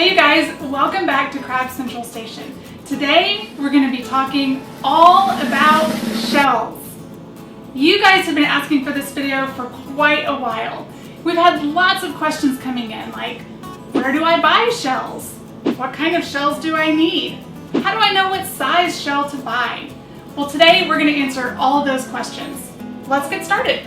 Hey you guys, welcome back to Crab Central Station. Today we're going to be talking all about shells. You guys have been asking for this video for quite a while. We've had lots of questions coming in like, where do I buy shells? What kind of shells do I need? How do I know what size shell to buy? Well, today we're going to answer all of those questions. Let's get started.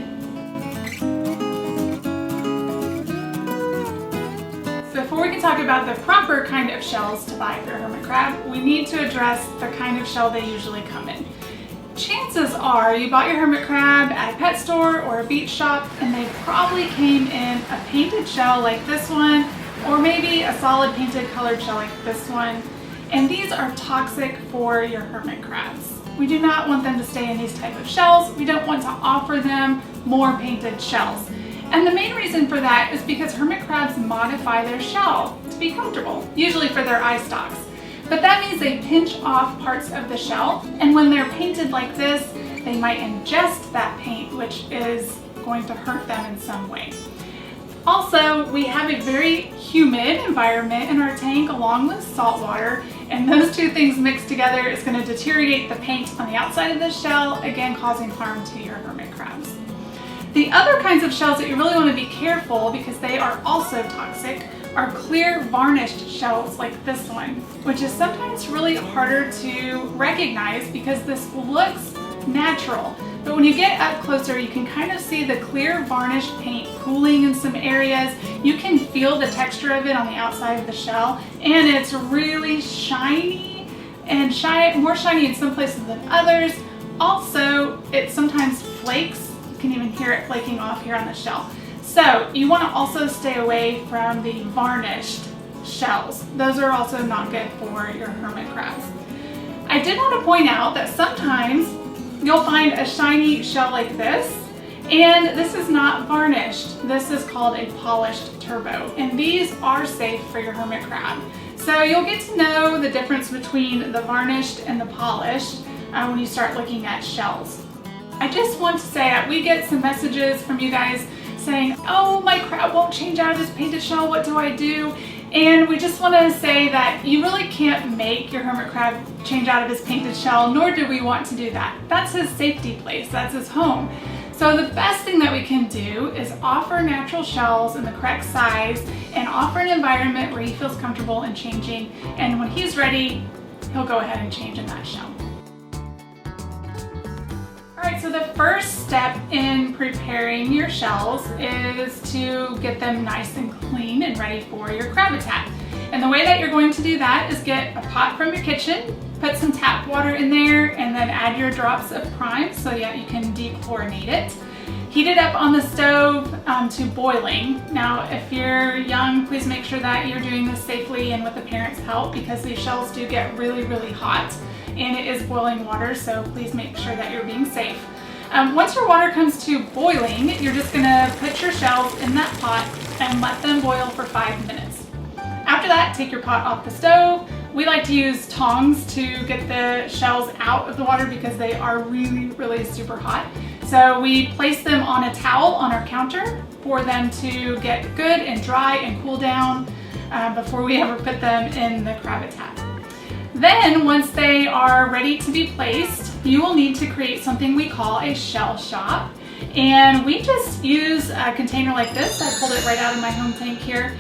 Before we can talk about the proper kind of shells to buy for a hermit crab, we need to address the kind of shell they usually come in. Chances are you bought your hermit crab at a pet store or a beach shop and they probably came in a painted shell like this one, or maybe a solid painted colored shell like this one. And these are toxic for your hermit crabs. We do not want them to stay in these type of shells. We don't want to offer them more painted shells. And the main reason for that is because hermit crabs modify their shell to be comfortable, usually for their eye stalks. But that means they pinch off parts of the shell, and when they're painted like this, they might ingest that paint, which is going to hurt them in some way. Also, we have a very humid environment in our tank along with salt water, and those two things mixed together is going to deteriorate the paint on the outside of the shell, again causing harm to your hermit crabs. The other kinds of shells that you really want to be careful because they are also toxic are clear varnished shells like this one, which is sometimes really harder to recognize because this looks natural. But when you get up closer, you can kind of see the clear varnished paint pooling in some areas. You can feel the texture of it on the outside of the shell, and it's really shiny and more shiny in some places than others. Also, it sometimes flakes. You can even hear it flaking off here on the shell. So you want to also stay away from the varnished shells. Those are also not good for your hermit crabs. I did want to point out that sometimes you'll find a shiny shell like this, and this is not varnished. This is called a polished turbo, and these are safe for your hermit crab. So you'll get to know the difference between the varnished and the polished when you start looking at shells. I just want to say that we get some messages from you guys saying, oh, my crab won't change out of his painted shell, what do I do? And we just want to say that you really can't make your hermit crab change out of his painted shell, nor do we want to do that. That's his safety place, that's his home. So the best thing that we can do is offer natural shells in the correct size and offer an environment where he feels comfortable in changing, and when he's ready, he'll go ahead and change in that shell. Alright, so the first step in preparing your shells is to get them nice and clean and ready for your crab attack. And the way that you're going to do that is get a pot from your kitchen, put some tap water in there, and then add your drops of prime so that you can dechlorinate it. Heat it up on the stove to boiling. Now, if you're young, please make sure that you're doing this safely and with the parents' help because these shells do get really, really hot. And it is boiling water, so please make sure that you're being safe. Once your water comes to boiling, you're just going to put your shells in that pot and let them boil for 5 minutes. After that, take your pot off the stove. We like to use tongs to get the shells out of the water because they are really, really super hot. So we place them on a towel on our counter for them to get good and dry and cool down before we ever put them in the crab attack. Then, once they are ready to be placed, you will need to create something we call a shell shop. And we just use a container like this. I pulled it right out of my home tank here.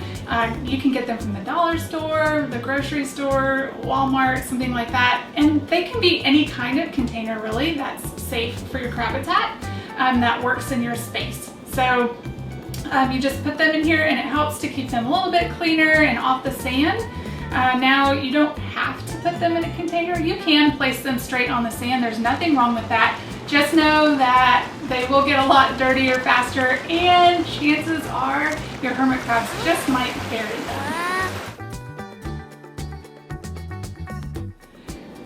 You can get them from the dollar store, the grocery store, Walmart, something like that. And they can be any kind of container really that's safe for your crab attack that works in your space. So you just put them in here and it helps to keep them a little bit cleaner and off the sand. Now, you don't have to put them in a container. You can place them straight on the sand. There's nothing wrong with that. Just know that they will get a lot dirtier faster, and chances are your hermit crabs just might bury them.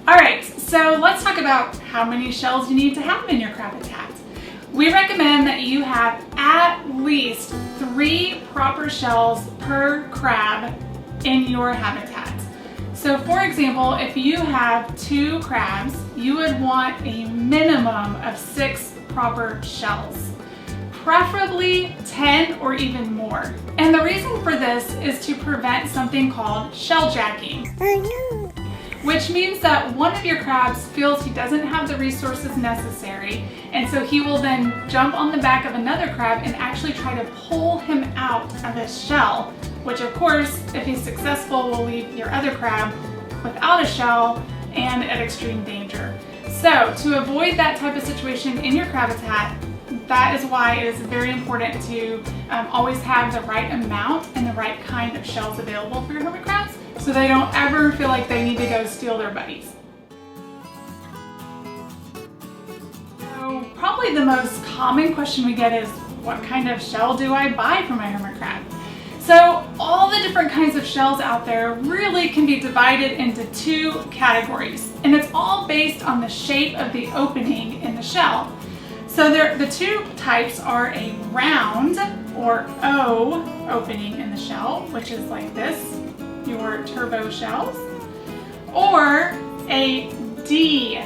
Alright, so let's talk about how many shells you need to have in your crab attack. We recommend that you have at least 3 proper shells per crab in your habitat. So for example, if you have 2 crabs, you would want a minimum of 6 proper shells. preferably 10 or even more. And the reason for this is to prevent something called shell jacking. Which means that one of your crabs feels he doesn't have the resources necessary, and so he will then jump on the back of another crab and actually try to pull him out of his shell, which of course, if he's successful, will leave your other crab without a shell and at extreme danger. So to avoid that type of situation in your crab habitat, that is why it is very important to always have the right amount and the right kind of shells available for your hermit crabs, so they don't ever feel like they need to go steal their buddies. So probably the most common question we get is, what kind of shell do I buy for my hermit crab? So all the different kinds of shells out there really can be divided into two categories, and it's all based on the shape of the opening in the shell. So the two types are a round or O opening in the shell, which is like this, your turbo shells, or a D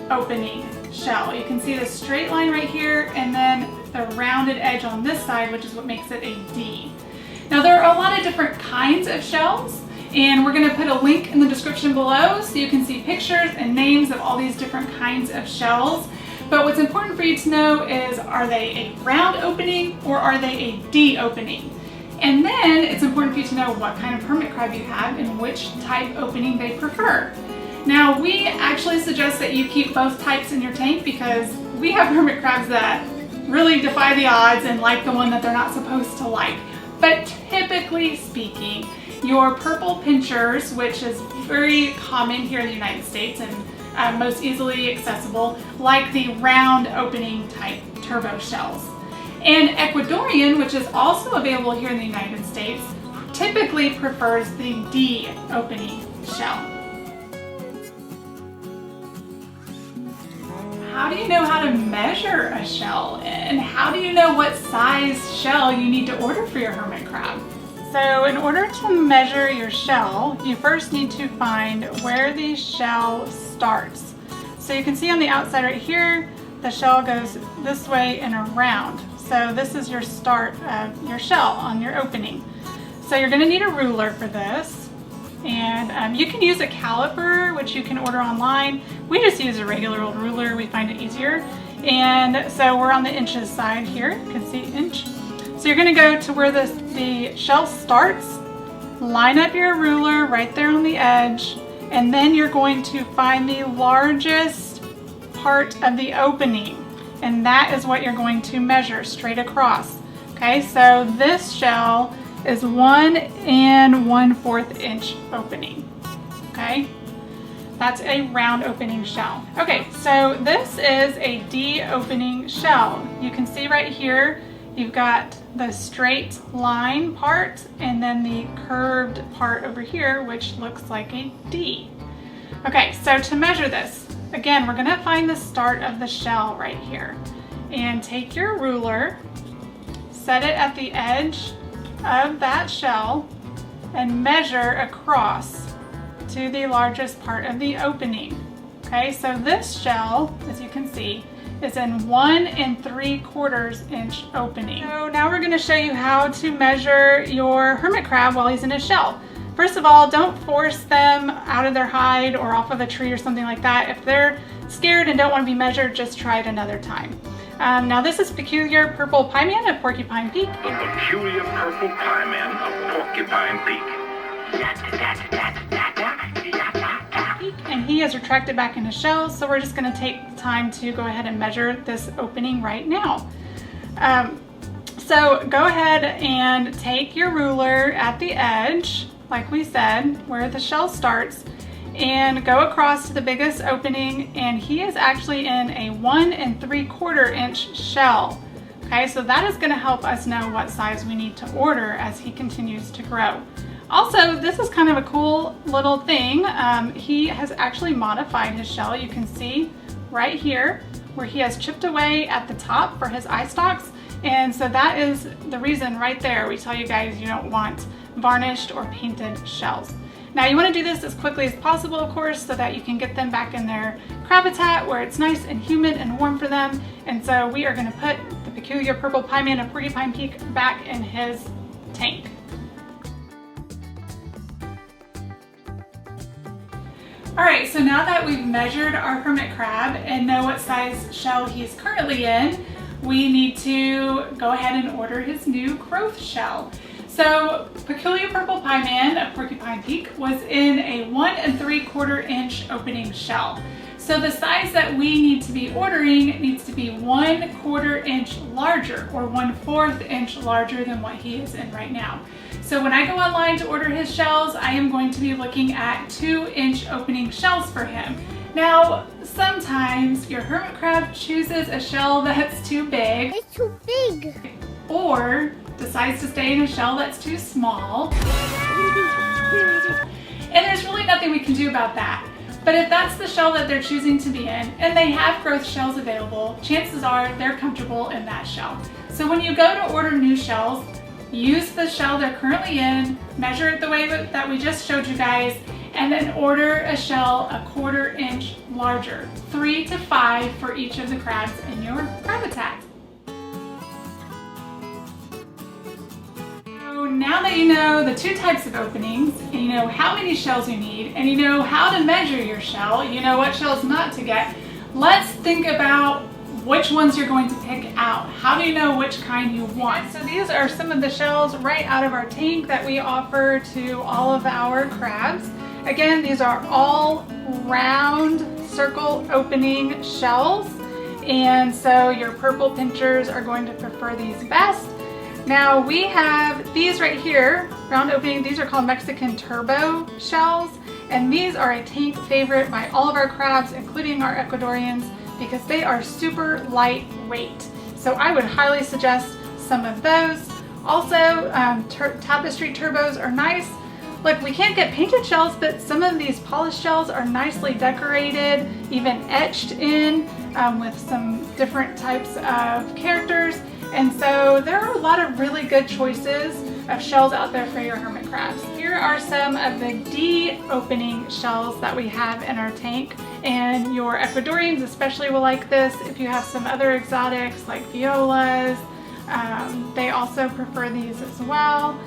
opening shell. You can see the straight line right here and then the rounded edge on this side, which is what makes it a D. Now there are a lot of different kinds of shells, and we're going to put a link in the description below so you can see pictures and names of all these different kinds of shells. But what's important for you to know is, are they a round opening or are they a D opening? And then it's important for you to know what kind of hermit crab you have and which type opening they prefer. Now we actually suggest that you keep both types in your tank because we have hermit crabs that really defy the odds and like the one that they're not supposed to like. But typically speaking, your purple pinchers, which is very common here in the United States and most easily accessible, like the round opening type turbo shells. And Ecuadorian, which is also available here in the United States, typically prefers the D opening shell. How do you know how to measure a shell? And how do you know what size shell you need to order for your hermit crab? So in order to measure your shell, you first need to find where the shell starts. So you can see on the outside right here, the shell goes this way and around. So this is your start of your shell on your opening. So you're going to need a ruler for this. And you can use a caliper, which you can order online. We just use a regular old ruler. We find it easier. And so we're on the inches side here. You can see inch. So you're going to go to where the shell starts, line up your ruler right there on the edge, and then you're going to find the largest part of the opening, and that is what you're going to measure straight across. Okay, so this shell is 1 1/4 inch opening. Okay, that's a round opening shell. Okay, so this is a D opening shell. You can see right here, you've got the straight line part and then the curved part over here, which looks like a D. Okay, so to measure this, again, we're gonna find the start of the shell right here and take your ruler, set it at the edge of that shell and measure across to the largest part of the opening. Okay, so this shell, as you can see, is in 1 3/4 inch opening. So now we're going to show you how to measure your hermit crab while he's in his shell. First of all, don't force them out of their hide or off of a tree or something like that. If they're scared and don't want to be measured, just try it another time. Now this is Peculiar Purple Pieman of Porcupine Peak. The Peculiar Purple Pieman of Porcupine Peak. And he has retracted back in his shell, so we're just going to take the time to go ahead and measure this opening right now. So go ahead and take your ruler at the edge, like we said, where the shell starts, and go across to the biggest opening, and he is actually in a 1 3/4 inch shell. Okay, so that is going to help us know what size we need to order as he continues to grow. Also, this is kind of a cool little thing. He has actually modified his shell. You can see right here where he has chipped away at the top for his eye stalks. And so that is the reason right there we tell you guys you don't want varnished or painted shells. Now you want to do this as quickly as possible, of course, so that you can get them back in their crab habitat where it's nice and humid and warm for them. And so we are going to put the peculiar purple pieman of Porcupine Peak back in his tank. Alright, so now that we've measured our hermit crab and know what size shell he's currently in, we need to go ahead and order his new growth shell. So Peculiar Purple Pieman of Porcupine Peak was in a 1 3/4 inch opening shell. So the size that we need to be ordering needs to be 1/4 inch larger, or 1/4 inch larger than what he is in right now. So when I go online to order his shells, I am going to be looking at 2-inch opening shells for him. Now, sometimes your hermit crab chooses a shell that's too big. It's too big. Or decides to stay in a shell that's too small. And there's really nothing we can do about that. But if that's the shell that they're choosing to be in, and they have growth shells available, chances are they're comfortable in that shell. So when you go to order new shells, use the shell they're currently in, measure it the way that we just showed you guys, and then order a shell 1/4 inch larger, 3 to 5 for each of the crabs in your habitat. So now that you know the 2 types of openings, and you know how many shells you need, and you know how to measure your shell, you know what shells not to get, let's think about which ones you're going to pick out. How do you know which kind you want? So these are some of the shells right out of our tank that we offer to all of our crabs. Again, these are all round circle opening shells, and so your purple pinchers are going to prefer these best. Now we have these right here, round opening. These are called Mexican Turbo shells, and these are a tank favorite by all of our crabs, including our Ecuadorians, because they are super lightweight. So I would highly suggest some of those. Also, tapestry turbos are nice. Look, we can't get painted shells, but some of these polished shells are nicely decorated, even etched in with some different types of characters. And so there are a lot of really good choices of shells out there for your hermit crabs. Here are some of the D opening shells that we have in our tank, and your Ecuadorians especially will like this. If you have some other exotics like violas, they also prefer these as well.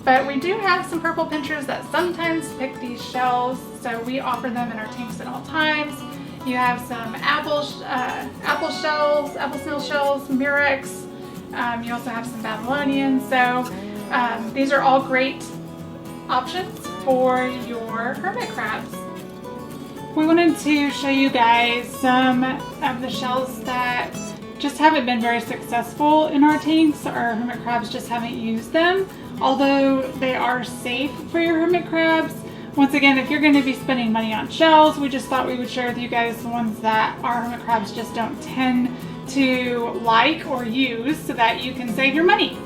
But we do have some purple pinchers that sometimes pick these shells, so we offer them in our tanks at all times. You have some apple shells, apple snail shells, murex. You also have some Babylonians. So these are all great options for your hermit crabs. We wanted to show you guys some of the shells that just haven't been very successful in our tanks. Our hermit crabs just haven't used them, although they are safe for your hermit crabs. Once again, if you're going to be spending money on shells, we just thought we would share with you guys the ones that our hermit crabs just don't tend to like or use, so that you can save your money.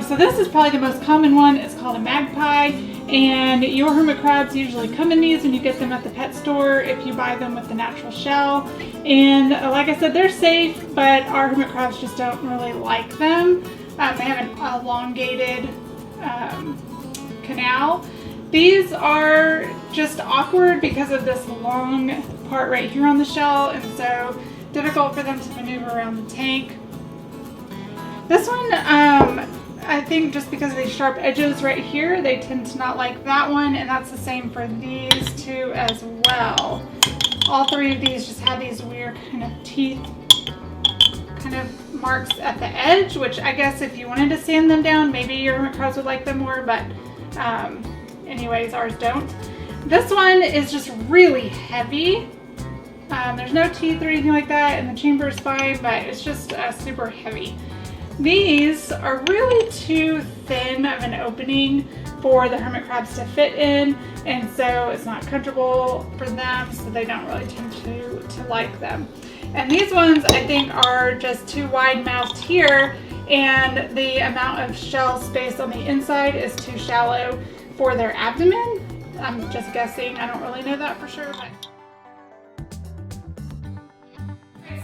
So this is probably the most common one. It's called a magpie, and your hermit crabs usually come in these when you get them at the pet store if you buy them with the natural shell. And like I said, they're safe, but our hermit crabs just don't really like them. They have an elongated canal. These are just awkward because of this long part right here on the shell, and so difficult for them to maneuver around the tank. This one, I think just because of these sharp edges right here, they tend to not like that one, and that's the same for these two as well. All 3 of these just have these weird kind of teeth kind of marks at the edge, which I guess if you wanted to sand them down, maybe your hermit crabs would like them more, but anyways, ours don't. This one is just really heavy. There's no teeth or anything like that, and the chamber is fine, but it's just super heavy. These are really too thin of an opening for the hermit crabs to fit in, and so it's not comfortable for them, so they don't really tend to like them. And these ones I think are just too wide-mouthed here, and the amount of shell space on the inside is too shallow for their abdomen. I'm just guessing, I don't really know that for sure. But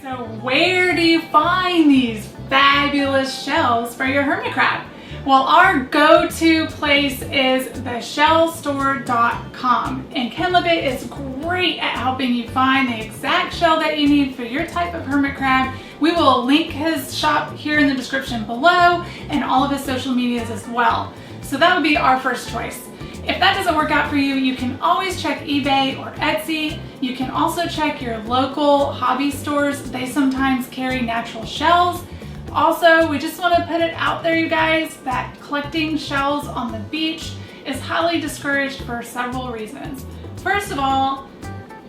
so where do you find these fabulous shells for your hermit crab? Well, our go-to place is theshellstore.com, and Ken Levitt is great at helping you find the exact shell that you need for your type of hermit crab, We will link his shop here in the description below and all of his social medias as well. So that would be our first choice. If that doesn't work out for you, you can always check eBay or Etsy. You can also check your local hobby stores. They sometimes carry natural shells. Also, we just want to put it out there, you guys, that collecting shells on the beach is highly discouraged for several reasons. First of all,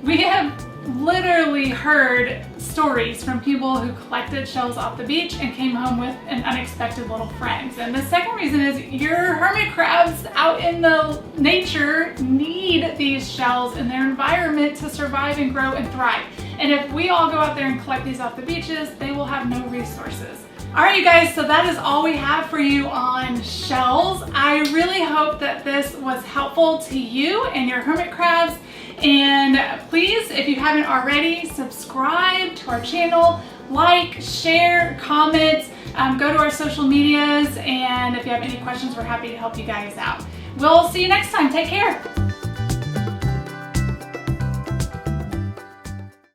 we have literally heard stories from people who collected shells off the beach and came home with an unexpected little friend. And the second reason is your hermit crabs out in the nature need these shells in their environment to survive and grow and thrive. And if we all go out there and collect these off the beaches, they will have no resources. All right, you guys, so that is all we have for you on shells. I really hope that this was helpful to you and your hermit crabs. And please, if you haven't already, subscribe to our channel, like, share, comment, go to our social medias, and if you have any questions, we're happy to help you guys out. We'll see you next time. Take care.